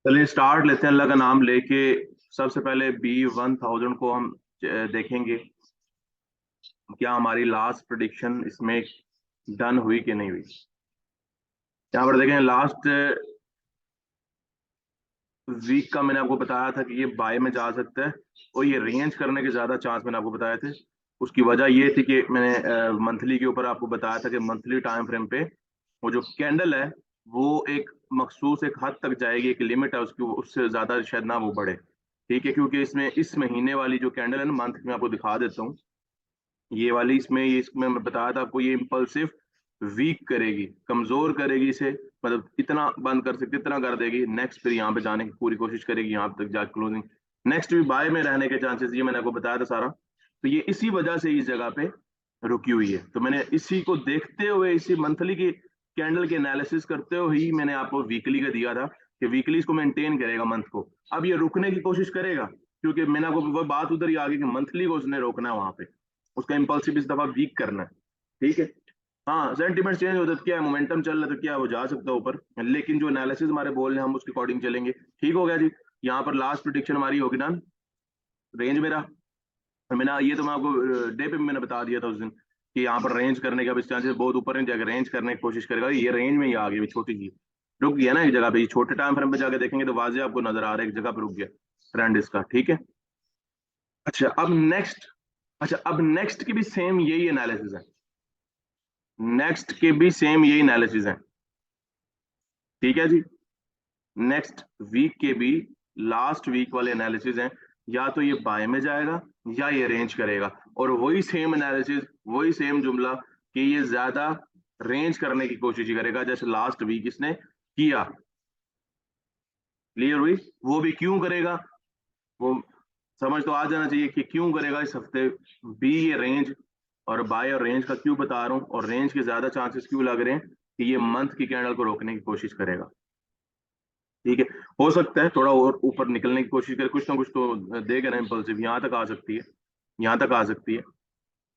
चलिए स्टार्ट लेते हैं अल्लाह का नाम लेके। सबसे पहले B1000 को हम देखेंगे क्या हमारी लास्ट प्रिडिक्शन इसमें डन हुई कि नहीं हुई। यहाँ पर देखें लास्ट वीक का मैंने आपको बताया था कि ये बाय में जा सकता है और ये रेंज करने के ज्यादा चांस मैंने आपको बताए थे। उसकी वजह ये थी कि मैंने मंथली के ऊपर आपको बताया था कि मंथली टाइम फ्रेम पे वो जो कैंडल है वो एक मखसूस एक हद तक जाएगी, एक लिमिट है उसकी, उससे ज्यादा शायद ना वो बढ़े। ठीक है, क्योंकि इसमें इस महीने वाली जो कैंडल है ना, मंथ में आपको दिखा देता हूँ। ये वाली इसमें मैं बताया था आपको, ये इम्पल्सिव वीक करेगी, कमजोर करेगी इसे। मतलब इतना बंद कर सकती, इतना कर देगी, नेक्स्ट फिर यहाँ पे जाने की पूरी कोशिश करेगी, यहाँ तक जाके क्लोजिंग नेक्स्ट भी बाय में रहने के चांसेस, ये मैंने आपको बताया था सारा। तो ये इसी वजह से इस जगह पे रुकी हुई है। तो मैंने इसी को देखते हुए, इसी मंथली की कैंडल के एनालिसिस करते हुए ही मैंने आपको वीकली का दिया था कि वीकली इसको मेंटेन करेगा मंथ को। अब ये रुकने की कोशिश करेगा, क्योंकि मैंने आपको वो बात उधर ही आ गई कि मंथली को उसने रोकना है वहां पे, उसका इम्पल्सिव इस दफा वीक करना है। ठीक है। हाँ, सेंटीमेंट चेंज होता है तो क्या है, मोमेंटम चल रहा है तो क्या है, वो जा सकता है ऊपर, लेकिन जो एनालिसिस हमारे बोल रहे हैं हम उसके अकॉर्डिंग चलेंगे। ठीक हो गया जी। यहाँ पर लास्ट प्रिडिक्शन हमारी होगी ना, रेंज मेरा, मैंने ये तो मैं आपको डे पे भी मैंने बता दिया था उस दिन कि यहाँ पर रेंज करने का भी चांसेस बहुत ऊपर नहीं जाएगा, रेंज करने की कोशिश करेगा। ये रेंज में ही आ गई छोटी सी, रुक गया ना एक जगह पे। ये छोटे टाइम फ्रेम पे जाके देखेंगे तो वाजे आपको नजर आ रहा है एक जगह पे रुक गया ट्रेंड इसका। ठीक है। अच्छा अब नेक्स्ट, अच्छा अब नेक्स्ट की भी सेम यही एनालिसिस है, नेक्स्ट के भी सेम यही एनालिसिस है। ठीक है जी। नेक्स्ट वीक के भी लास्ट वीक वाले एनालिसिस हैं। या तो ये बाय में जाएगा या ये रेंज करेगा, और वही सेम एनालिसिस, वही सेम जुमला कि ये ज्यादा रेंज करने की कोशिश ही करेगा जैसे लास्ट वीक इसने किया। क्लियर हुई? वो भी क्यों करेगा, वो समझ तो आ जाना चाहिए कि क्यों करेगा इस हफ्ते भी ये रेंज। और बाय और रेंज का क्यों बता रहा हूँ, और रेंज के ज्यादा चांसेस क्यों लग रहे हैं कि ये मंथ की कैंडल को रोकने की कोशिश करेगा। ठीक है। हो सकता है थोड़ा और ऊपर निकलने की कोशिश करे, कुछ ना कुछ तो देगा ना इम्पल्सिव, यहाँ तक आ सकती है, यहाँ तक आ सकती है,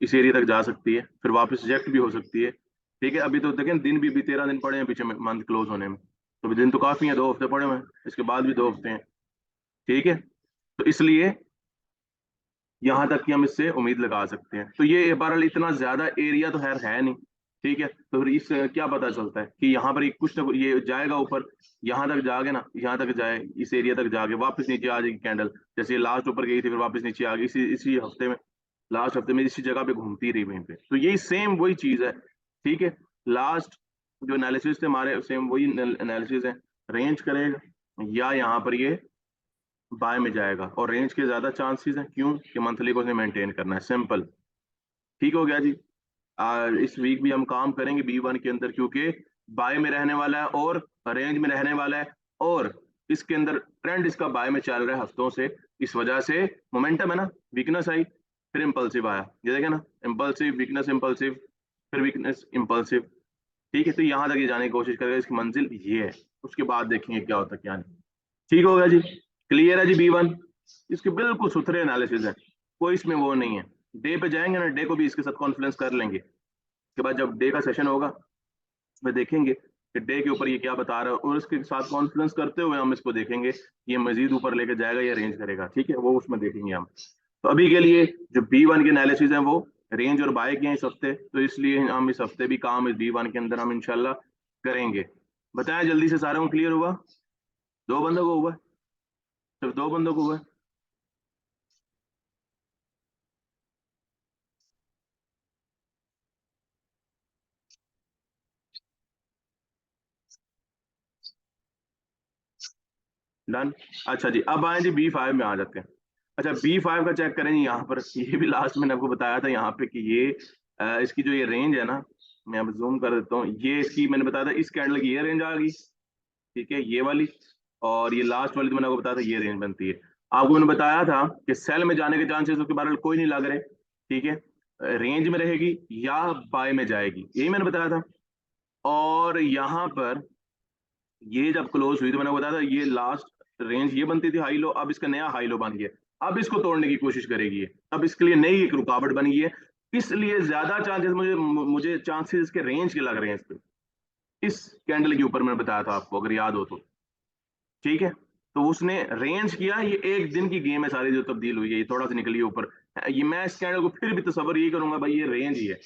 इस एरिया तक जा सकती है, फिर वापस रिजेक्ट भी हो सकती है। ठीक है। अभी तो देखें दिन भी 13 दिन पड़े हैं पीछे में मंथ क्लोज होने में, तो अभी दिन तो काफी है, 2 हफ्ते पड़े हुए हैं, इसके बाद भी 2 हफ्ते हैं। ठीक है। तो इसलिए यहाँ तक कि हम इससे उम्मीद लगा सकते हैं। तो ये बहरहाल इतना ज्यादा एरिया तो है नहीं। ठीक है। तो फिर इससे क्या पता चलता है कि यहाँ पर ये कुछ ना कुछ ये जाएगा ऊपर, यहाँ तक जाके ना, यहाँ तक जाए, इस एरिया तक जाके वापस नीचे आ जाएगी कैंडल। जैसे ये लास्ट ऊपर गई थी फिर वापस नीचे आ गई, इसी इसी हफ्ते में, लास्ट हफ्ते में इसी जगह पे घूमती रही वहीं पे। तो यही सेम वही चीज है। ठीक है। लास्ट जो एनालिसिस थे हमारे, सेम वही एनालिसिस है। रेंज करेगा या यहाँ पर ये बाय में जाएगा, और रेंज के ज्यादा चांसेस हैं क्यों कि मंथली को उसने मेंटेन करना है, सिंपल। ठीक हो गया जी। इस वीक भी हम काम करेंगे B1 के अंदर, क्योंकि बाय में रहने वाला है और रेंज में रहने वाला है, और इसके अंदर ट्रेंड इसका बाय में चल रहा है हफ्तों से। इस वजह से मोमेंटम है ना, वीकनेस आई, फिर इम्पल्सिव आया, ये देखे ना, इम्पल्सिव वीकनेस इम्पल्सिव, फिर वीकनेस इम्पल्सिव। ठीक है। तो यहाँ तक ये जाने की कोशिश करेगा, इसकी मंजिल ये है, उसके बाद देखेंगे क्या होता है क्या नहीं। ठीक होगा जी। क्लियर है जी B1? इसके बिल्कुल सुथरे एनालिसिस है, कोई इसमें वो नहीं है। डे पे जाएंगे ना, डे को भी इसके साथ कॉन्फ्रेंस कर लेंगे। उसके बाद जब डे का सेशन होगा उसमें देखेंगे कि डे के ऊपर ये क्या बता रहा है, और उसके साथ कॉन्फ्रेंस करते हुए हम इसको देखेंगे ये मजीद ऊपर लेके जाएगा या रेंज करेगा। ठीक है, वो उसमें देखेंगे हम। तो अभी के लिए जो B1 के एनालिसिस हैं वो रेंज और बाय के हैं इस हफ्ते, तो इसलिए हम इस हफ्ते भी काम इस B1 के अंदर हम इंशाल्लाह करेंगे। बताएं जल्दी से, सारे को क्लियर हुआ? दो बंदों को हुआ? सिर्फ दो बंदों को हुआ? डन। अच्छा जी, अब आए जी B5 में आ जाते हैं। अच्छा B5 का चेक करें जी, यहाँ पर ये भी लास्ट मैंने आपको बताया था यहाँ पे कि ये इसकी जो ये रेंज है ना, मैं अब जूम कर देता हूँ, ये इसकी मैंने बताया था, इस कैंडल की ये रेंज आ गई। ठीक है, ये वाली, और ये लास्ट वाली तो मैंने आपको बताया था ये रेंज बनती है। आपको मैंने बताया था कि सेल में जाने के चांसेस उसके बारे में कोई नहीं लग रहे। ठीक है। रेंज में रहेगी या बाय में जाएगी, यही मैंने बताया था। और यहाँ पर ये जब क्लोज हुई तो मैंने बताया था ये लास्ट रेंज ये बनती थी हाई लो, अब इसका नया हाई लो बन गया, अब इसको तोड़ने की कोशिश करेगी ये, अब इसके लिए नई एक रुकावट बन गई है। इसलिए ज्यादा चांसेस मुझे मुझे चांसेस इसके रेंज के लग रहे हैं इस पे, इस कैंडल के ऊपर मैंने बताया था आपको, अगर याद हो तो। ठीक है। तो उसने रेंज किया, ये एक दिन की गेम है सारी जो तब्दील हुई है, ये थोड़ा सा निकली है ऊपर। ये मैं इस कैंडल को फिर भी तस्वर यही करूंगा भाई ये रेंज ही है,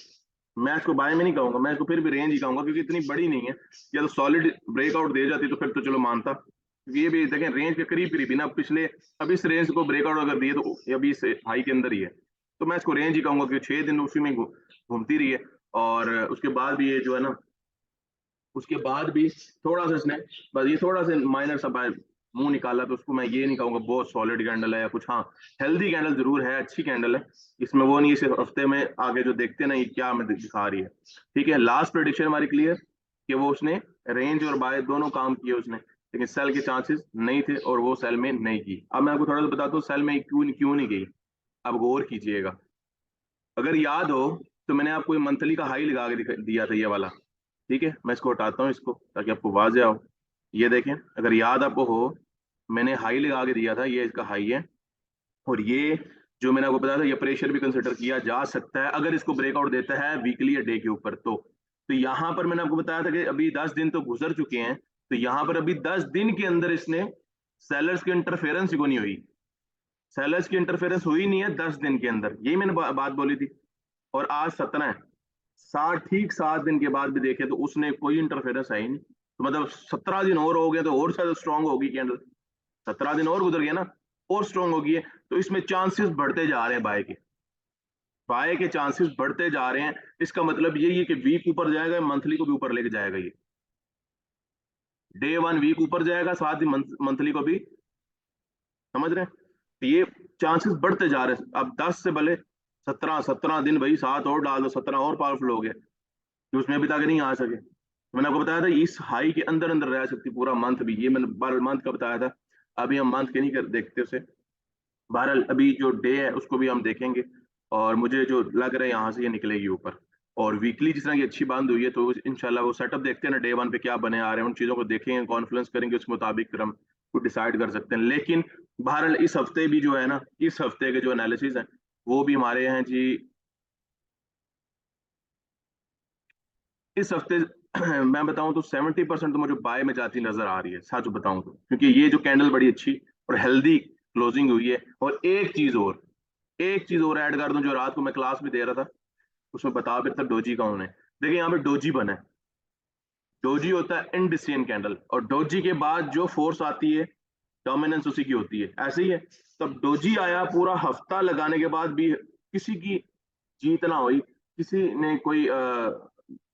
मैं इसको बाय में नहीं कहूंगा, मैं इसको फिर भी रेंज ही कहूंगा, क्योंकि इतनी बड़ी नहीं है। या तो सॉलिड ब्रेकआउट दे जाती तो फिर तो चलो मानता, क्योंकि ये भी देखें रेंज के करीब करीब ही ना, पिछले अब इस रेंज को ब्रेकआउट अगर दिए तो ये अभी इस हाई के अंदर ही है, तो मैं इसको रेंज ही कहूंगा, क्योंकि 6 दिन उसी में घूमती रही है। और उसके बाद भी ये जो है ना, उसके बाद भी थोड़ा सा इसने बस ये थोड़ा सा माइनर सा मुंह निकाला, तो उसको मैं ये नहीं कहूंगा बहुत सॉलिड कैंडल है या कुछ। हाँ, हेल्दी कैंडल जरूर है, अच्छी कैंडल है, इसमें वो नहीं, इस हफ्ते में आगे जो देखते ना ये क्या हमें दिखा रही है। ठीक है, लास्ट प्रेडिक्शन हमारी क्लियर कि वो उसने रेंज और बाय दोनों काम किए उसने, लेकिन सेल के चांसेस नहीं थे और वो सेल में नहीं की। अब मैं आपको थोड़ा सा बताता हूँ सेल में क्यों क्यों नहीं गई। अब गौर कीजिएगा, अगर याद हो तो मैंने आपको मंथली का हाई लगा के दिया था ये वाला। ठीक है, मैं इसको हटाता हूँ इसको ताकि आपको वाज़ेह हो। ये देखें, अगर याद आपको हो, मैंने हाई लगा के दिया था, ये इसका हाई है। और ये जो मैंने आपको बताया था, ये प्रेशर भी कंसिडर किया जा सकता है अगर इसको ब्रेकआउट देता है वीकली या डे के ऊपर। तो यहाँ पर मैंने आपको बताया था कि अभी 10 दिन तो गुजर चुके हैं, तो यहाँ पर अभी 10 दिन के अंदर इसने सेलर्स की इंटरफेरेंस को नहीं हुई, सेलर्स की इंटरफेरेंस हुई नहीं है 10 दिन के अंदर, यही मैंने बात बोली थी। और आज 17 है, 7 दिन के बाद भी देखे तो उसने कोई इंटरफेरेंस है ही नहीं, तो मतलब 17 दिन और हो गए तो और ज्यादा स्ट्रांग होगी कैंडल, 17 दिन और गुजर गया ना, और स्ट्रांग होगी है। तो इसमें चांसेस बढ़ते जा रहे हैं बाय के, बाय के चांसेस बढ़ते जा रहे हैं। इसका मतलब यही है कि वीक ऊपर जाएगा, मंथली को भी ऊपर लेके जाएगा, ये डे 1 वीक ऊपर जाएगा, साथ ही मंथली को भी, समझ रहे हैं। तो ये चांसेस बढ़ते जा रहे हैं, अब 10 से भले 17 दिन भाई, 7 और डाल दो, 17 और पावरफुल हो गए, कि उसमें अभी तक नहीं आ सके। मैंने आपको बताया था इस हाई के अंदर अंदर रह सकती पूरा मंथ भी, ये मैंने 12 मंथ का बताया था। अभी हम मंथ के नहीं देखते उसे, बहरहाल अभी जो डे है उसको भी हम देखेंगे। और मुझे जो लग रहा है यहाँ से ये निकलेगी ऊपर। और वीकली जिस तरह की अच्छी बात हुई है, तो इंशाल्लाह वो सेटअप देखते हैं ना, डे 1 पे क्या बने आ रहे हैं, उन चीज़ों को देखेंगे, कॉन्फ्रेंस करेंगे, उसके मुताबिक फिर हम कुछ डिसाइड कर सकते हैं। लेकिन बहरहाल इस हफ्ते भी जो है ना, इस हफ्ते के जो एनालिसिस है वो भी हमारे हैं जी, इस हफ्ते मैं बताऊं तो 70% तो मुझे बाय में जाती नजर आ रही है, सच बताऊं तो, क्योंकि ये जो कैंडल बड़ी अच्छी और हेल्दी क्लोजिंग हुई है। और एक चीज और ऐड कर दूं, जो रात को मैं क्लास में दे रहा था उसमें बता भी था, डोजी का उन्हें देखिए, यहाँ पे डोजी बना है। डोजी होता है इनडिसियन कैंडल, और डोजी के बाद जो फोर्स आती है डोमिनेंस उसी की होती है, ऐसे ही है। तब डोजी आया, पूरा हफ्ता लगाने के बाद भी किसी की जीत ना हुई, किसी ने कोई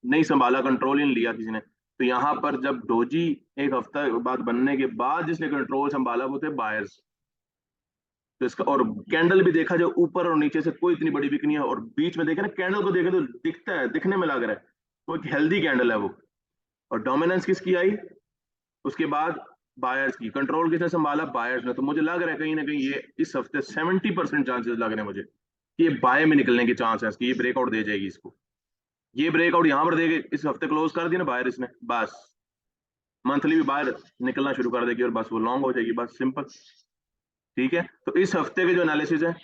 नहीं संभाला, कंट्रोल ही नहीं लिया किसी ने। तो यहाँ पर जब डोजी एक हफ्ता बाद बनने के बाद जिसने कंट्रोल संभाला वो थे बायर्स। तो इसका और कैंडल भी देखा जाए ऊपर और नीचे से कोई इतनी बड़ी विक नहीं है, और बीच में देखे ना कैंडल को देखे तो दिखता है, दिखने में लग रहा है तो एक हेल्दी कैंडल है वो। और डोमिनेंस किसकी आई उसके बाद, बायर्स की। कंट्रोल किसने संभाला, बायर्स ने। तो मुझे लग रहा है कहीं ना कहीं ये इस हफ्ते 70% चांसेस लग रहे हैं मुझे कि ये बाय में निकलने के चांस है इसकी, ये ब्रेकआउट दे जाएगी इसको। ये ब्रेकआउट यहाँ पर देगी, इस हफ्ते क्लोज कर दी ना बायर इसने, बस मंथली भी बाहर निकलना शुरू कर देगी और बस वो लॉन्ग हो जाएगी, बस सिंपल। ठीक है, तो इस हफ्ते के जो एनालिसिस है,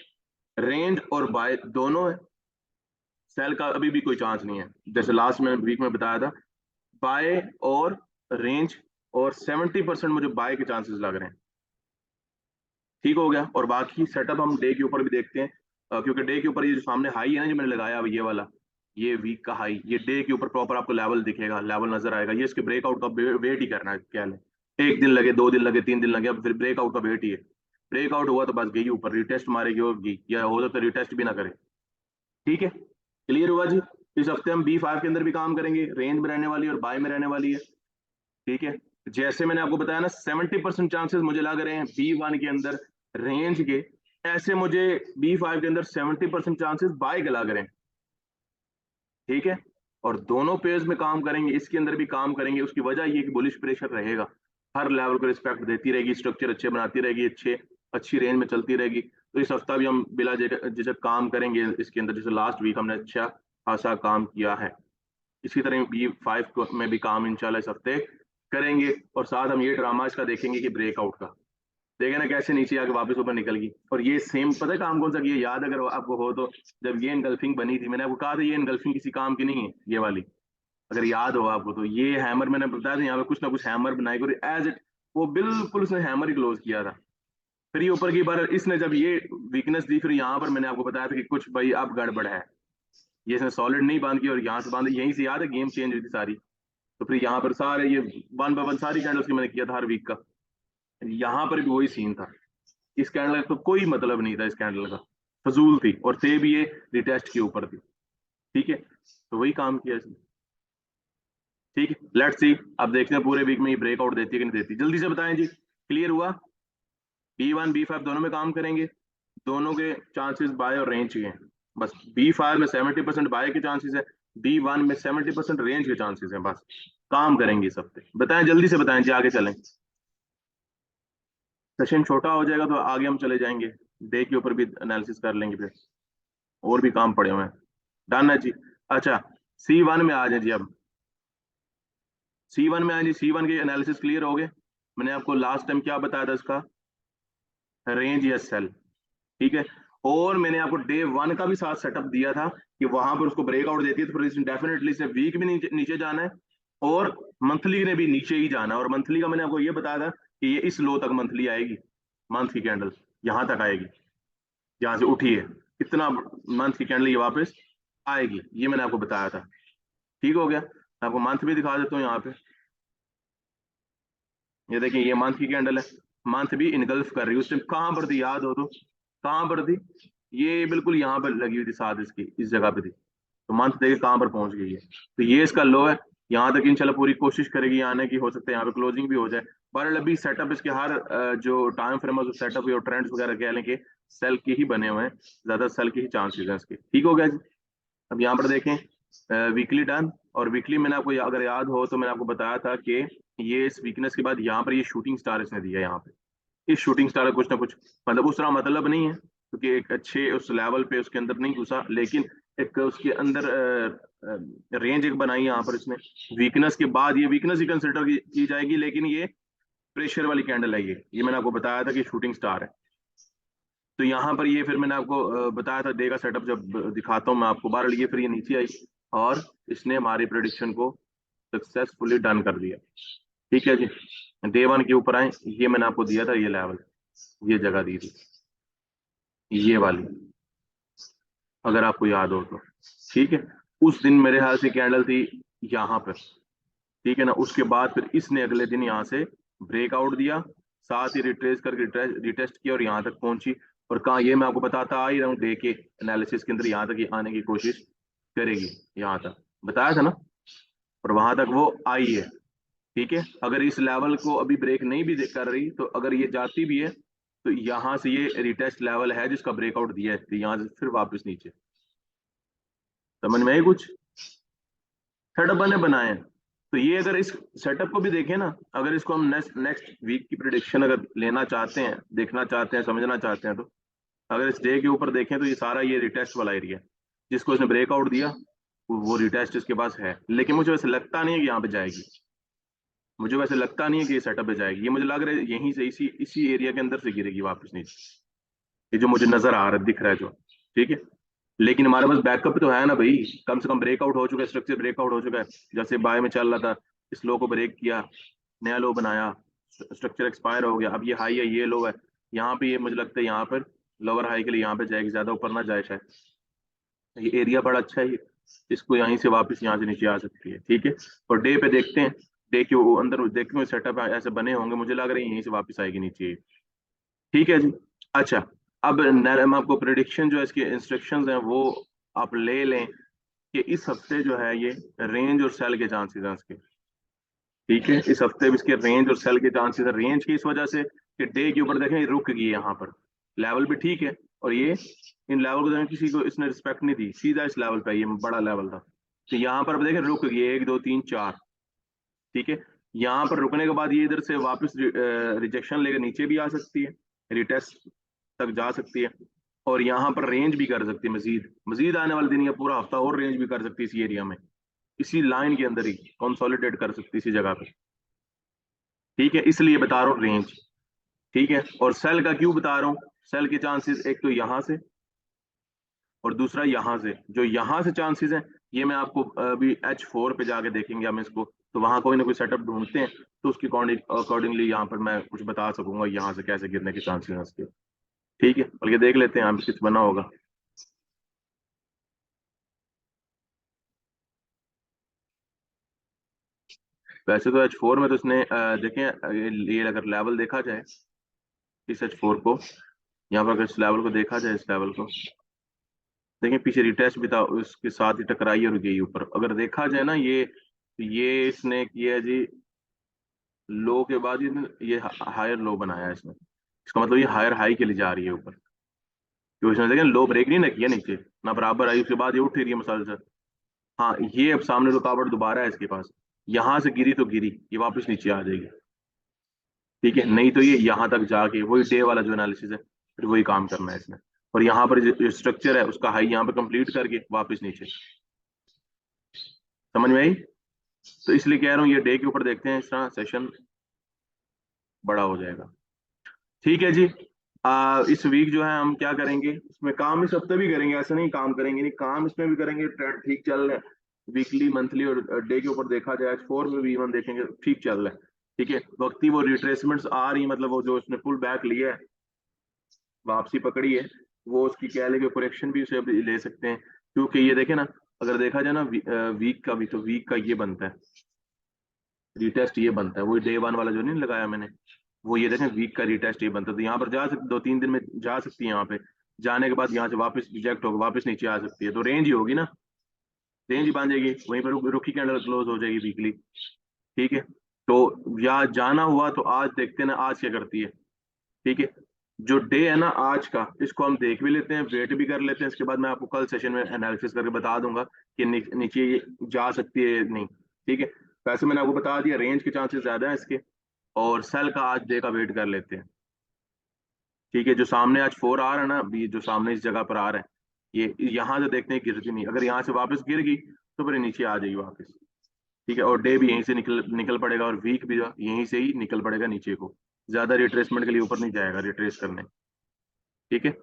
रेंज और बाय दोनों है, सेल का अभी भी कोई चांस नहीं है, जैसे लास्ट में वीक में बताया था, बाय और रेंज, और 70% मुझे बाय के चांसेस लग रहे हैं। ठीक हो गया, और बाकी सेटअप हम डे के ऊपर भी देखते हैं, क्योंकि डे के ऊपर ये जो सामने हाई है ना जो मैंने लगाया ये वाला, ये वीक का हाई, ये डे के ऊपर प्रॉपर आपको लेवल दिखेगा, लेवल नजर आएगा, ये इसके ब्रेकआउट का वेट ही करना है, क्या है, 1 दिन लगे, 2 दिन लगे, 3 दिन लगे, अब फिर ब्रेकआउट का वेट ही है। ब्रेकआउट हुआ तो बस गई ऊपर, रिटेस्ट मारेगी और गई, या हो तो रिटेस्ट भी ना करे। ठीक है, क्लियर हुआ जी। इस हफ्ते हम B5 के अंदर भी काम करेंगे, रेंज में रहने वाली है और बाय में रहने वाली है। ठीक है, जैसे मैंने आपको बताया ना 70% चांसेस मुझे लग रहे हैं B1 के अंदर रेंज के, ऐसे मुझे B5 के अंदर 70% चांसेस बाय के लग रहे हैं। ठीक है, और दोनों पेज में काम करेंगे, इसके अंदर भी काम करेंगे। उसकी वजह ये कि बुलिश प्रेशर रहेगा, हर लेवल को रिस्पेक्ट देती रहेगी, स्ट्रक्चर अच्छे बनाती रहेगी, अच्छी रेंज में चलती रहेगी। तो इस हफ्ता भी हम बिला झिझक काम करेंगे इसके अंदर, जैसे लास्ट वीक हमने अच्छा खासा काम किया है, इसी तरह B5 में भी काम इंशाल्लाह इस हफ्ते करेंगे। और साथ हम ये ड्रामा इसका देखेंगे कि ब्रेकआउट का, देखे ना कैसे नीचे आके वापस ऊपर निकल गई। और ये सेम पता है काम कौन सा किया, याद अगर आपको हो तो, जब ये इनगल्फिंग बनी थी मैंने आपको कहा था ये इनगल्फिंग किसी काम की नहीं है ये वाली, अगर याद हो आपको तो, ये हैमर मैंने बताया था यहाँ पे कुछ ना कुछ हैमर बनाएगी, और एज इट वो बिल्कुल उसने हैमर ही क्लोज किया था। फिर ये ऊपर की बार इसने जब ये वीकनेस दी, फिर यहाँ पर मैंने आपको बताया था कि कुछ भाई अब गड़बड़ है, ये इसने सॉलिड नहीं बांध की और यहाँ से बांध, यहीं से याद है गेम चेंज हुई थी सारी। तो फिर यहाँ पर सारे ये 1 बाय 1 सारी कैंडल्स की मैंने किया था हर वीक का, यहाँ पर भी वही सीन था। इस कैंडल का तो कोई मतलब नहीं था, इस कैंडल का फजूल थी, और थे भी ये रिटेस्ट के ऊपर थी। ठीक है, तो वही काम किया इसने। ठीक है, लेट्स सी, अब देखते हैं पूरे वीक में ये ब्रेकआउट देती है कि नहीं देती। जल्दी से बताएं जी, क्लियर हुआ? B1 B5 दोनों में काम करेंगे, दोनों के चांसेस बाय और रेंज के हैं। बस B5 में 70% बाय के चांसेस है, B1 में 70% रेंज के चांसेस हैं। बस काम करेंगे सब पे। बताएं, जल्दी से बताएं जी, आगे चलें। सेशन छोटा हो जाएगा तो आगे हम चले जाएंगे, डे के ऊपर भी एनालिसिस कर लेंगे, फिर और भी काम पड़े हुए हैं। डन है जी। अच्छा, C1 में आ जाए जी। अब C1 में आए जी, C1 के एनालिसिस क्लियर हो गए। मैंने आपको लास्ट टाइम क्या बताया था इसका, रेंज या सेल। ठीक है, और मैंने आपको डे 1 का भी साथ सेटअप दिया था कि वहां पर उसको ब्रेकआउट देती है तो फिर डेफिनेटली से वीक भी नीचे जाना है, और मंथली ने भी नीचे ही जाना है। और मंथली का मैंने आपको ये बताया था कि ये इस लो तक मंथली आएगी, मंथ की कैंडल यहां तक आएगी, जहां से उठी है इतना मंथ की कैंडल ये वापस आएगी, ये मैंने आपको बताया था। ठीक हो गया, मैं आपको मंथ भी दिखा देता हूँ यहाँ पे। ये देखिए, ये मंथ की कैंडल है, मंथ भी इनगल्फ कर रही है। उस टाइम कहां पर थी, याद हो तो कहां पर थी? ये बिल्कुल यहाँ पर लगी हुई थी साथ, इसकी इस जगह पे थी। तो मंथ देखिए कहां पर पहुंच गई है। तो ये इसका लो है, यहाँ तक इंशाल्लाह पूरी कोशिश करेगी आने की, हो सकता है यहाँ पे क्लोजिंग भी हो जाए। बहरहाल अभी सेटअप इसके हर जो टाइम फ्रेम है, सेटअप और ट्रेंड्स वगैरह कह लें कि सेल के ही बने हुए हैं, ज्यादा सेल के ही चांसेस हैं इसके। ठीक हो गया जी। अब यहाँ पर देखें, वीकली डन। और वीकली मैंने आपको अगर याद हो तो मैंने आपको बताया था कि ये इस वीकनेस के बाद यहाँ पर ये शूटिंग स्टार इसने दिया। यहाँ पे इस शूटिंग स्टार का कुछ ना कुछ मतलब उस तरह मतलब नहीं है, क्योंकि एक अच्छे उस लेवल पे उसके अंदर नहीं घुसा, लेकिन एक उसके अंदर रेंज एक बनाई यहाँ पर इसने। वीकनेस के बाद ये वीकनेस ही कंसिडर की जाएगी, लेकिन ये प्रेशर वाली कैंडल है। ये मैंने आपको बताया था कि शूटिंग स्टार है। तो यहाँ पर ये फिर मैंने आपको बताया था, डे का सेटअप जब दिखाता हूँ मैं आपको। बार ये फिर ये नीचे आई और इसने हमारी प्रेडिक्शन को सक्सेसफुली डन कर दिया। ठीक है जी, डे 1 के ऊपर आए, ये मैंने आपको दिया था, ये लेवल, ये जगह दी थी, ये वाली, अगर आपको याद हो तो। ठीक है, उस दिन मेरे ख्याल से कैंडल थी यहाँ पर। ठीक है ना, उसके बाद फिर इसने अगले दिन यहाँ से ब्रेकआउट दिया, साथ ही रिट्रेस करके रिटेस्ट किया और यहाँ तक पहुंची। और कहा, ये मैं आपको बताता आ ही रहा हूँ, डे के एनालिसिस के अंदर यहाँ तक आने की कोशिश करेगी, यहाँ तक बताया था ना, और वहां तक वो आई है। ठीक है, अगर इस लेवल को अभी ब्रेक नहीं भी कर रही, तो अगर ये जाती भी है तो यहाँ से ये रिटेस्ट लेवल है जिसका ब्रेकआउट दिया है, तो यहाँ से फिर वापस नीचे। समझ में आई कुछ? सेटअप बने बनाए हैं। तो ये अगर इस सेटअप को भी देखें ना, अगर इसको हम नेक्स्ट नेक्स्ट वीक की प्रिडिक्शन अगर लेना चाहते हैं, देखना चाहते हैं, समझना चाहते हैं, तो अगर इस डे के ऊपर देखें तो ये सारा ये रिटेस्ट वाला एरिया है, जिसको इसने ब्रेकआउट दिया वो रिटेस्ट इसके पास है। लेकिन मुझे वैसे लगता नहीं है कि यहाँ पे जाएगी, मुझे वैसे लगता नहीं है कि ये सेटअप पे जाएगी। ये मुझे लग रहा है यहीं से इसी इसी एरिया के अंदर से गिरेगी वापस नीचे, ये जो मुझे नजर आ रहा है, दिख रहा है जो। ठीक है, लेकिन हमारे पास बैकअप तो है ना भाई, कम से कम ब्रेकआउट हो चुका है, स्ट्रक्चर ब्रेकआउट हो चुका है। जैसे बाय में चल रहा था, इस लो को ब्रेक किया, नया लो बनाया, स्ट्रक्चर एक्सपायर हो गया, अब ये हाई है, ये लो है। यहाँ पे ये मुझे लगता है यहाँ पर लोअर हाई के लिए यहाँ पे जाएगी, ज्यादा ऊपर ना जाए शायद। ये एरिया बड़ा अच्छा है, इसको यहीं से वापस यहाँ से नीचे आ सकती है। ठीक है, और डे पे देखते हैं, डे के अंदर देखते हैं सेटअप ऐसे बने होंगे, मुझे लग रहा है यहीं से वापस आएगी नीचे। ठीक है जी। अच्छा, अब मैं आपको प्रिडिक्शन जो है, इसके इंस्ट्रक्शंस हैं वो आप ले लें कि इस हफ्ते जो है ये रेंज और सेल के चांसेस हैं इसके। ठीक है, इस हफ्ते भी इसके रेंज और सेल के चांसेस है। रेंज की इस वजह से कि डे के ऊपर देखें ये रुक गई है यहाँ पर, लेवल भी ठीक है, और ये इन लेवल को देखें किसी को इसने रिस्पेक्ट नहीं दी, सीधा इस लेवल पे, ये बड़ा लेवल था। तो यहाँ पर अब देखें रुक गई है, 1 2 3 4। ठीक है, यहाँ पर रुकने के बाद ये इधर से वापस रिजेक्शन लेकर नीचे भी आ सकती है, रिटेस्ट तक जा सकती है, और यहाँ पर रेंज भी कर सकती है। मजीद मजीद आने वाले दिन या पूरा हफ्ता और रेंज भी कर सकती है इसी एरिया में, इसी लाइन के अंदर ही कंसोलिडेट कर सकती है इसी जगह पे। ठीक है, इसलिए बता रहा हूँ रेंज। ठीक है, और सेल का क्यों बता रहा हूँ? सेल के चांसेस एक तो यहाँ से और दूसरा यहाँ से। जो यहाँ से चांसेस हैं ये मैं आपको अभी H4 पे जाके देखेंगे हम इसको, तो वहां कोई ना कोई सेटअप ढूंढते हैं तो उसके अकॉर्डिंगली यहाँ पर मैं कुछ बता सकूंगा यहाँ से कैसे गिरने के चांसेस हैं उसके। ठीक है, बल्कि देख लेते हैं यहाँ पे कुछ बना होगा। वैसे तो H4 में तो इसने देखें, ये अगर लेवल देखा जाए इस H4 को, यहाँ पर अगर इस लेवल को देखा जाए, इस लेवल को देखें, पीछे रिटेस्ट भी था, उसके साथ ही टकराई और गई ऊपर। अगर देखा जाए ना, ये इसने किया जी लो के बाद ये हायर लो बनाया है इसने। इसका मतलब ये हायर हाई के लिए जा रही है ऊपर, क्योंकि इसने देखें लो ब्रेक नहीं ना किया नीचे, ना बराबर आई, उसके बाद ये उठ रही है मसलसल। हाँ, ये अब सामने रुकावट दोबारा है इसके पास, यहाँ से गिरी तो गिरी, ये वापस नीचे आ जाएगी। ठीक है, नहीं तो ये यहाँ तक जाके वही डे वाला जो एनालिसिस है, फिर वही काम करना है इसने। और यहाँ पर जो स्ट्रक्चर है उसका हाई यहाँ पे कंप्लीट करके वापस नीचे। समझ में आई? तो इसलिए कह रहा हूँ ये डे के ऊपर देखते हैं, इस तरह सेशन बड़ा हो जाएगा। ठीक है जी। इस वीक जो है हम क्या करेंगे, इसमें काम इस हफ्ते भी करेंगे, ऐसा नहीं काम करेंगे नहीं, काम इसमें भी करेंगे। ट्रेंड ठीक चल रहा है, वीकली मंथली और डे के ऊपर देखा जाए, H4 में भी इवन देखेंगे ठीक चल रहा है। ठीक है, वक्ती वो रिट्रेसमेंट्स आ रही, मतलब वो जो उसने पुल बैक लिया है, वापसी पकड़ी है, वो उसकी कह लेंगे करेक्शन भी उसे अभी ले सकते हैं। क्योंकि ये देखे ना, अगर देखा जाए ना वीक का भी, तो वीक का ये बनता है रिटेस्ट, ये बनता है वही डे वन वाला जो नहीं लगाया मैंने, वो ये देखें वीक का रिटेस्ट ये बनता है। तो यहाँ पर जा सकते, 2-3 दिन में जा सकती है यहाँ पे, जाने के बाद यहाँ से वापस रिजेक्ट होगा, वापस नीचे आ सकती है, तो रेंज ही होगी ना, रेंज ही बांधेगी, वहीं पर रुकी कैंडल क्लोज हो जाएगी वीकली। ठीक है, तो या जाना हुआ तो आज देखते हैं ना आज क्या करती है। ठीक है, जो डे है ना आज का, इसको हम देख भी लेते हैं, वेट भी कर लेते हैं, इसके बाद मैं आपको कल सेशन में एनालिसिस करके बता दूंगा कि नीचे ये जा सकती है या नहीं। ठीक है, वैसे मैंने आपको बता दिया रेंज के चांसेस ज्यादा है इसके, और सेल का आज डे का वेट कर लेते हैं। ठीक है, जो सामने आज 4 आ रहा है ना, अभी जो सामने इस जगह पर आ रहा है, ये यहाँ से देखते हैं गिरती नहीं, अगर यहाँ से वापस गिर गई तो फिर नीचे आ जाएगी वापस। ठीक है, और डे भी यहीं से निकल निकल पड़ेगा, और वीक भी यहीं से ही निकल पड़ेगा नीचे को, ज्यादा रिट्रेसमेंट के लिए ऊपर नहीं जाएगा रिट्रेस करने। ठीक है,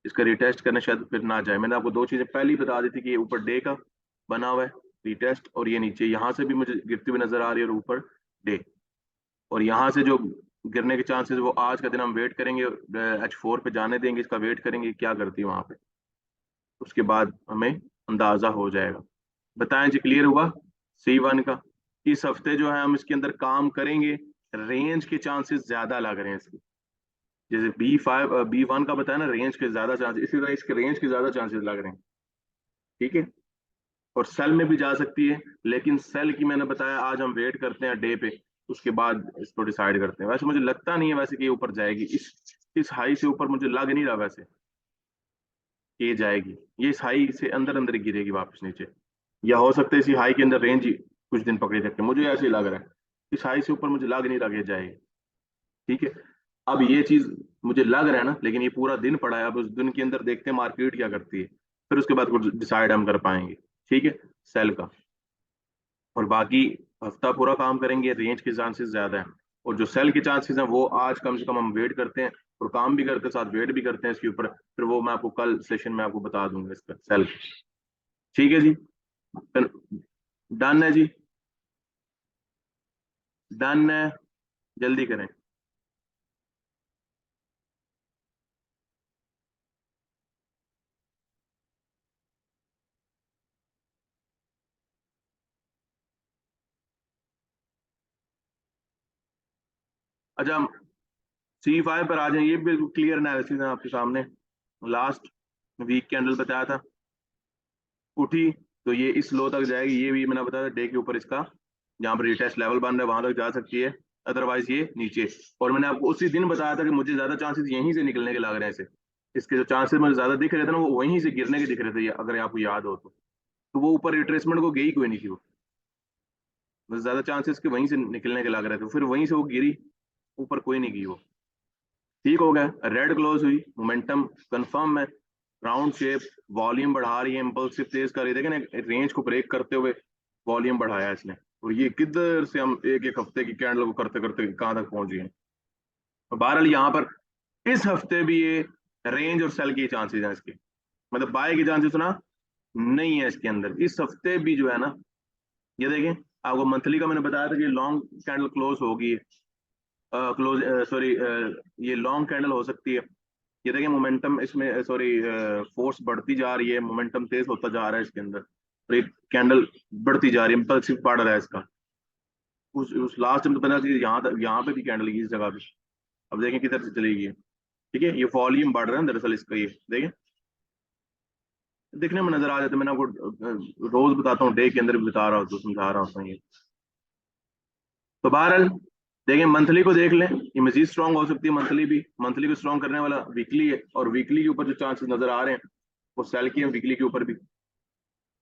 इसका रिटेस्ट करने शायद फिर ना जाए। मैंने आपको दो चीजें पहले ही बता दी थी कि ये ऊपर डे का बना हुआ है रिटेस्ट, और ये नीचे यहाँ से भी मुझे गिरती हुई नजर आ रही है, और ऊपर डे, और यहाँ से जो गिरने के चांसेस वो आज का दिन हम वेट करेंगे, H4 पे जाने देंगे, इसका वेट करेंगे क्या करती है वहां पे, उसके बाद हमें अंदाजा हो जाएगा। बताएं जी, क्लियर हुआ C1 का? इस हफ्ते जो है हम इसके अंदर काम करेंगे, रेंज के चांसेस ज्यादा लग रहे हैं इसके, जैसे B1 का बताया ना, रेंज के ज्यादा चांसेस, इसी तरह इसके रेंज के ज्यादा चांसेस लग रहे हैं। ठीक है, और सेल में भी जा सकती है, लेकिन सेल की मैंने बताया आज हम वेट करते हैं डे पे, उसके बाद इसको डिसाइड करते हैं। वैसे मुझे लगता नहीं है वैसे कि ये ऊपर जाएगी, इस हाई से ऊपर मुझे लग नहीं रहा वैसे कि ये जाएगी, ये इस हाई से अंदर अंदर ही गिरेगी वापस नीचे, या हो सकता है इसी हाई के अंदर रेंज ही कुछ दिन पकड़े रखे, मुझे ऐसे ही लग रहा है। इस हाई से ऊपर मुझे लग नहीं रहा कि ये जाएगी। ठीक है, अब ये चीज मुझे लग रहा है ना, लेकिन ये पूरा दिन पड़ा है, अब उस दिन के अंदर देखते हैं मार्केट क्या करती है, फिर उसके बाद कुछ डिसाइड हम कर पाएंगे। ठीक है, सेल का, और बाकी हफ्ता पूरा काम करेंगे, रेंज के चांसेस ज्यादा हैं, और जो सेल के चांसेस हैं वो आज कम से कम हम वेट करते हैं, और काम भी करते हैं साथ वेट भी करते हैं इसके ऊपर, फिर वो मैं आपको कल सेशन में आपको बता दूंगा इसका सेल। ठीक है जी, डन है जी, डन है, जल्दी करें। अच्छा, C5 पर आ जाए, ये बिल्कुल क्लियर एनालिसिस है आपके सामने, लास्ट वीक कैंडल बताया था, उठी तो ये इस लो तक जाएगी, ये भी मैंने बताया डे के ऊपर इसका जहाँ पर रिटेस्ट लेवल बन रहा है वहां तक जा सकती है, अदरवाइज ये नीचे। और मैंने आपको उसी दिन बताया था कि मुझे ज्यादा चांसेस यहीं से निकलने के लग रहे हैं इसे, इसके जो चांसेस मुझे ज्यादा दिख रहे थे ना, वो वहीं से गिरने के दिख रहे थे, अगर आपको याद हो तो वो ऊपर रिट्रेसमेंट को गई कोई नहीं थी वो, बस ज्यादा चांसेस के वहीं से निकलने के लग रहे थे, फिर वहीं से वो गिरी, ऊपर कोई नहीं गई वो। ठीक हो गया, रेड क्लोज हुई, मोमेंटम कंफर्म है, राउंड शेप, वॉल्यूम बढ़ा रही है, इम्पल्सिव तेज कर रही है, देखें ना रेंज को ब्रेक करते हुए वॉल्यूम बढ़ाया इसने, और ये किधर से हम एक एक हफ्ते की कैंडल को करते करते कहाँ तक पहुंच गए हैं। तो बहरहाल यहाँ पर इस हफ्ते भी ये रेंज और सेल के चांसेस हैं इसके, मतलब बाय के चांसेस ना नहीं है इसके अंदर इस हफ्ते भी जो है ना, ये देखें आपको मंथली का मैंने बताया था कि लॉन्ग कैंडल क्लोज होगी, क्लोज सॉरी ये लॉन्ग कैंडल हो सकती है। ये देखिए मोमेंटम इसमें सॉरी फोर्स बढ़ती जा रही है, मोमेंटम तेज होता जा रहा है इसके अंदर, और एक कैंडल बढ़ती जा रही है, इम्पल्सिव बढ़ रहा है इसका। उस लास्ट में तो पता चली यहाँ पे भी कैंडल की इस जगह पे, अब देखें किधर से चलेगी। ठीक है, ये वॉल्यूम बढ़ रहा है दरअसल इसका, ये देखें दिखने में नजर आ जाता है। मैंने आपको रोज बताता हूँ, डे के अंदर भी बता रहा हूँ तो समझा रहा हूँ ये। तो बहरहाल देखें मंथली को देख लें, ये मजीद स्ट्रांग हो सकती है मंथली भी। मंथली को स्ट्रांग करने वाला वीकली है, और वीकली के ऊपर जो चांसेस नजर आ रहे हैं वो सेल की है। वीकली के ऊपर भी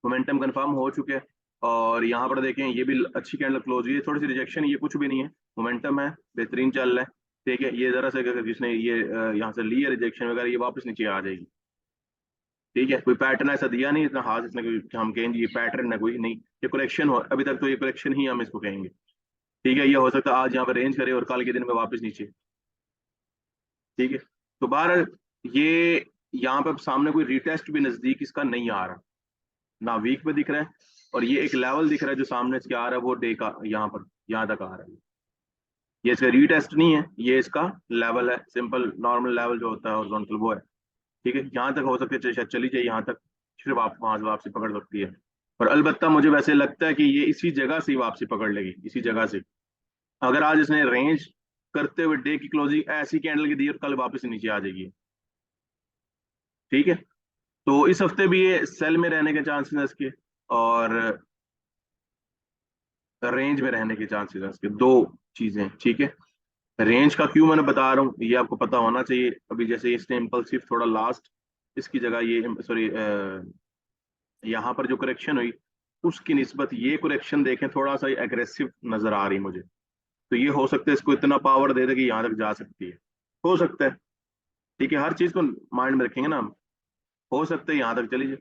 मोमेंटम कंफर्म हो चुके हैं, और यहाँ पर देखें ये भी अच्छी कैंडल क्लोज हुई है, थोड़ी सी रिजेक्शन, ये कुछ भी नहीं है, मोमेंटम है, बेहतरीन चल रहा है। ठीक है, ये जरा से अगर जिसने ये यहाँ से ली है रिजेक्शन वगैरह, ये वापस नीचे आ जाएगी। ठीक है, कोई पैटर्न ऐसा दिया नहीं इतना हाथ इसने कोई हम कहेंगे ये पैटर्न है, कोई नहीं, ये करेक्शन हो, अभी तक तो ये करेक्शन ही हम इसको कहेंगे। ठीक है, ये हो सकता है आज यहाँ पे रेंज करे और कल के दिन में वापस नीचे। ठीक है, तो बहरहाल ये यहाँ पे सामने कोई रिटेस्ट भी नजदीक इसका नहीं आ रहा, ना वीक पे दिख रहा है, और ये एक लेवल दिख रहा है जो सामने इसके आ रहा है वो डे का यहाँ पर यहाँ तक आ रहा है। ये इसका रीटेस्ट नहीं है, ये इसका लेवल है, सिंपल नॉर्मल लेवल जो होता है हॉरिजॉन्टल वो है। ठीक है, यहाँ तक हो सकता है शायद चली जाए यहाँ तक, फिर आप वहां से वापसी पकड़ सकती है। और अलबत्ता मुझे वैसे लगता है कि ये इसी जगह से ही वापसी पकड़ लेगी, इसी जगह से। अगर आज इसने रेंज करते हुए डे की क्लोजिंग ऐसी कैंडल की दी और कल वापस नीचे आ जाएगी। ठीक है, तो इस हफ्ते भी ये सेल में रहने के चांसेस है इसके, और रेंज में रहने के चांसेस है इसके, दो चीजें। ठीक है, रेंज का क्यों मैंने बता रहा हूँ ये आपको पता होना चाहिए। अभी जैसे इसने इम्पल्सिव थोड़ा लास्ट इसकी जगह ये सॉरी यहाँ पर जो करेक्शन हुई उसकी निस्बत ये करेक्शन देखें थोड़ा सा एग्रेसिव नजर आ रही मुझे। तो ये हो सकता है इसको इतना पावर दे दे कि यहाँ तक जा सकती है, हो सकता है। ठीक है, हर चीज को माइंड में रखेंगे ना हम, हो सकता है यहाँ तक चली जाए,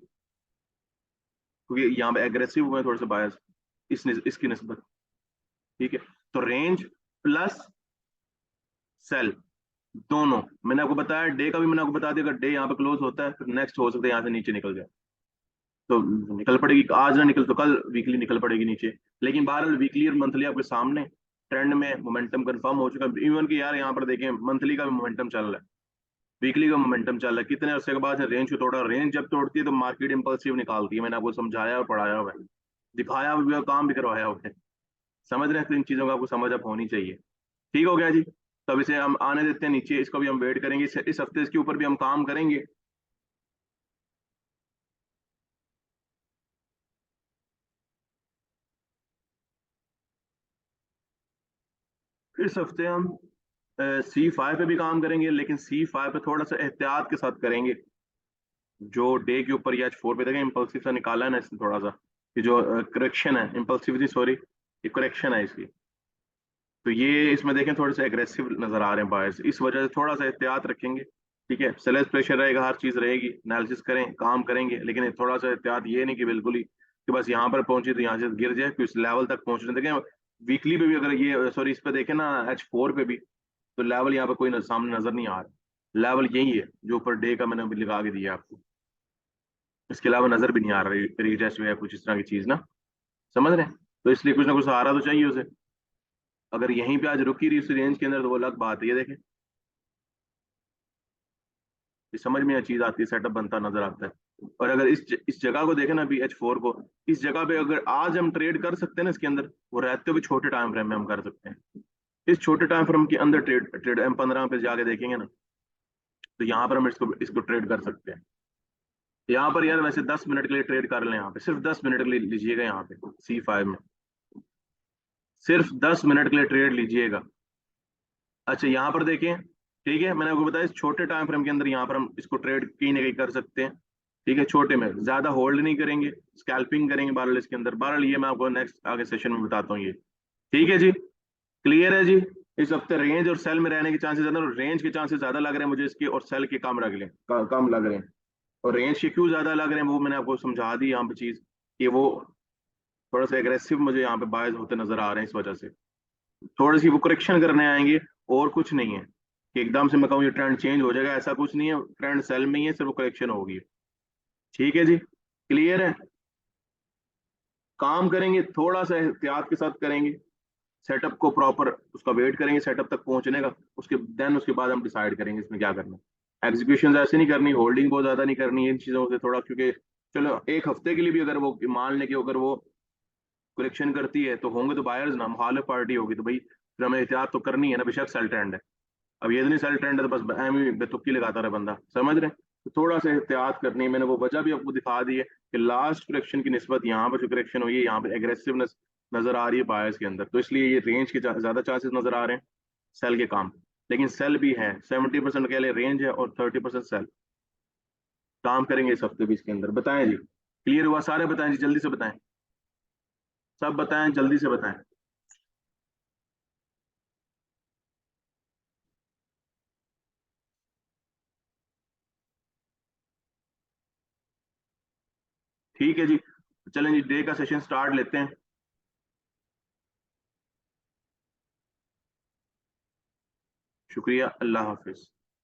क्योंकि यहाँ पे एग्रेसिव हुए थोड़े से बायस इसकी निस्बत। ठीक है, तो रेंज प्लस सेल दोनों मैंने आपको बताया, डे का भी मैंने आपको बता दिया, अगर डे यहाँ पे क्लोज होता है फिर नेक्स्ट हो सकता है यहाँ से नीचे निकल जाए, तो निकल पड़ेगी, आज ना निकल तो कल वीकली निकल पड़ेगी नीचे। लेकिन बहरहाल वीकली और मंथली आपके सामने ट्रेंड में मोमेंटम कंफर्म हो चुका है। इवन कि यार यहाँ पर देखें मंथली का भी मोमेंटम चल रहा है, वीकली का मोमेंटम चल रहा है, कितने अरसे के बाद रेंज को तोड़ा। रेंज जब तोड़ती है तो मार्केट इंपल्सिव निकालती है, मैंने आपको समझाया और पढ़ाया हुआ है, दिखाया भी और काम भी करवाया हुआ है। समझ रहे हैं, तो इन चीजों का आपको समझ अब होनी चाहिए। ठीक हो गया जी, तो अब इसे हम आने देते हैं नीचे, इसको भी हम वेट करेंगे, इस हफ्ते इसके ऊपर भी हम काम करेंगे। इस हफ्ते हम C5 पे भी काम करेंगे, लेकिन C5 पे थोड़ा सा एहतियात के साथ करेंगे। जो डे के ऊपर या H4 पे देखें इम्पल्सिव सा निकाला है ना इसने थोड़ा सा, कि जो करेक्शन है, इम्पल्सिव नहीं सॉरी, ये करेक्शन है इसकी, तो ये इसमें देखें थोड़े से एग्रेसिव नजर आ रहे हैं बायर्स, इस वजह से थोड़ा सा एहतियात रखेंगे। ठीक है, सेलर्स प्रेशर रहेगा, हर चीज रहेगी, एनालिसिस करें, काम करेंगे, लेकिन थोड़ा सा एहतियात, ये नहीं कि बिल्कुल ही कि बस यहाँ पर पहुंची तो यहाँ से गिर जाए, कि इस लेवल तक पहुंचने देखें। वीकली पे भी अगर ये सॉरी इस पे देखें ना H4 पे भी, तो लेवल यहाँ पे कोई सामने नजर नहीं आ रहा, लेवल यही है जो ऊपर डे का मैंने अभी लगा के दिया आपको, इसके अलावा नजर भी नहीं आ रहा रीटेस्ट या कुछ इस तरह की चीज ना, समझ रहे हैं। तो इसलिए कुछ ना कुछ सहारा तो चाहिए उसे। अगर यहीं पे आज रुकी रही उस रेंज के अंदर तो वो अलग बात है, ये देखें, ये समझ में यह चीज आती है, सेटअप बनता नजर आता है। और अगर इस जगह को देखें ना अभी H4 को, इस जगह पे अगर आज हम ट्रेड कर सकते हैं ना इसके अंदर, वो रहते हुए छोटे टाइम फ्रेम में हम कर सकते हैं। इस छोटे टाइम फ्रेम के अंदर ट्रेड ट्रेड M15 पे जाके देखेंगे ना, तो यहाँ पर हम इसको इसको ट्रेड कर सकते हैं। यहाँ पर यार वैसे 10 मिनट के लिए ट्रेड कर लें, यहाँ पे सिर्फ 10 मिनट के लिए लीजिएगा, यहाँ पे C5 में सिर्फ 10 मिनट के लिए ट्रेड लीजिएगा। अच्छा यहाँ पर देखें, ठीक है, मैंने आपको बताया इस छोटे टाइम फ्रेम के अंदर यहाँ पर हम इसको ट्रेड कहीं ना कहीं कर सकते हैं। ठीक है, छोटे में ज्यादा होल्ड नहीं करेंगे, स्कैल्पिंग करेंगे बहरहाल इसके अंदर। बहरहाल ये मैं आपको नेक्स्ट आगे सेशन में बताता हूँ ये। ठीक है जी, क्लियर है जी। इस हफ्ते रेंज और सेल में रहने के चांसेस ज्यादा, रेंज के चांसेस ज्यादा लग रहे हैं मुझे इसके, और सेल के कम लग रहे हैं, कम लग रहे हैं। और रेंज के क्यों ज्यादा लग रहे हैं वो मैंने आपको समझा दी यहाँ पे चीज, कि वो थोड़ा सा एग्रेसिव मुझे यहाँ पे बायस होते नजर आ रहे हैं, इस वजह से थोड़ी सी वो करेक्शन करने आएंगे, और कुछ नहीं है कि एकदम से मैं कहूँ ये ट्रेंड चेंज हो जाएगा, ऐसा कुछ नहीं है, ट्रेंड सेल में ही है, सिर्फ वो करेक्शन होगी। ठीक है जी, क्लियर है। काम करेंगे थोड़ा सा एहतियात के साथ करेंगे, सेटअप को प्रॉपर उसका वेट करेंगे सेटअप तक पहुंचने का, उसके देन उसके बाद हम डिसाइड करेंगे इसमें क्या करना है। एग्जीक्यूशन ऐसे नहीं करनी, होल्डिंग बहुत ज्यादा नहीं करनी इन चीजों से थोड़ा, क्योंकि चलो एक हफ्ते के लिए भी अगर वो मान लें कि अगर वो करेक्शन करती है तो होंगे तो बायर्स ना, मुखालिफ पार्टी होगी तो भाई फिर हमें एहतियात तो करनी है ना, बेशक सेल ट्रेंड है। अब ये तो नहीं सेल ट्रेंड है तो बस एम ही बेतुकी लगाता रहे बंदा, समझ रहे हैं? तो थोड़ा सा एहतियात करनी है। मैंने वो वजह भी आपको दिखा दी है कि लास्ट करेक्शन की निस्बत यहाँ पर जो करेक्शन हुई है यहाँ पे एग्रेसिवनेस नजर आ रही है बायर्स के अंदर, तो इसलिए ये रेंज के ज्यादा चांसेस नजर आ रहे हैं सेल के काम। लेकिन सेल भी है, 70% के लिए रेंज है और 30% सेल। काम करेंगे इस हफ्ते भी इसके अंदर। बताएं जी, क्लियर हुआ? सारे बताएं जी, जल्दी से बताएं, सब बताएं, जल्दी से बताएं। ठीक है जी, चलें जी डे का सेशन स्टार्ट लेते हैं। शुक्रिया, अल्लाह हाफिज।